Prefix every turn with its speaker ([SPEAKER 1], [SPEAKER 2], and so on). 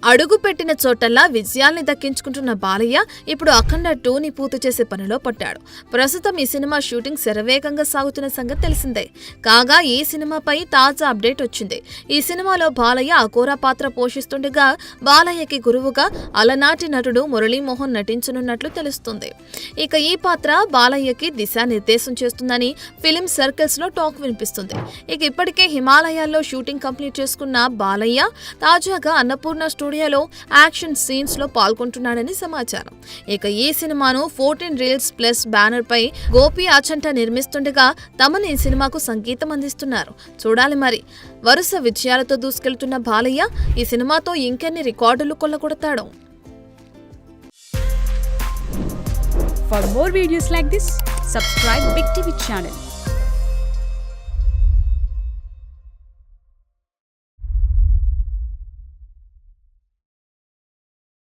[SPEAKER 1] అడుగు పెట్టిన చోటల్లా విజయాల్ని దక్కించుకుంటున్న బాలయ్య ఇప్పుడు అఖండ 2ని పూర్తి చేసే పనిలో పడ్డాడు. ప్రస్తుతం ఈ సినిమా షూటింగ్ శరవేగంగా సాగుతున్న సంగతి తెలిసిందే. కాగా ఈ సినిమాపై తాజా అప్డేట్ వచ్చింది. ఈ సినిమాలో బాలయ్య అఘోర పాత్ర పోషిస్తుండగా బాలయ్యకి గురువుగా అలనాటి నటుడు మురళీమోహన్ నటించనున్నట్లు తెలుస్తుంది. ఇక ఈ పాత్ర బాలయ్యకి దిశానిర్దేశం చేస్తుందని ఫిలిం సర్కిల్స్ లో టాక్ వినిపిస్తుంది. ఇక ఇప్పటికే హిమాలయాల్లో షూటింగ్ కంప్లీట్ చేసుకున్న బాలయ్య తాజాగా అన్నపూర్ణ స్టూడియోలో యాక్షన్ సీన్స్ లో పాల్గొంటున్నాడని సమాచారం. ఇక ఈ సినిమాను 14 రీల్స్ ప్లస్ బ్యానర్ పై గోపి ఆచంట నిర్మిస్తుండగా తమను ఈ సినిమాకు సంగీతం అందిస్తున్నారు. చూడాలి మరి. వరుస విజయాలతో దూసుకెళ్తున్న బాలయ్య ఈ సినిమాతో ఇంకెన్ని రికార్డులు కొల్లగొడతాడో.
[SPEAKER 2] For more videos like this, subscribe Big TV channel.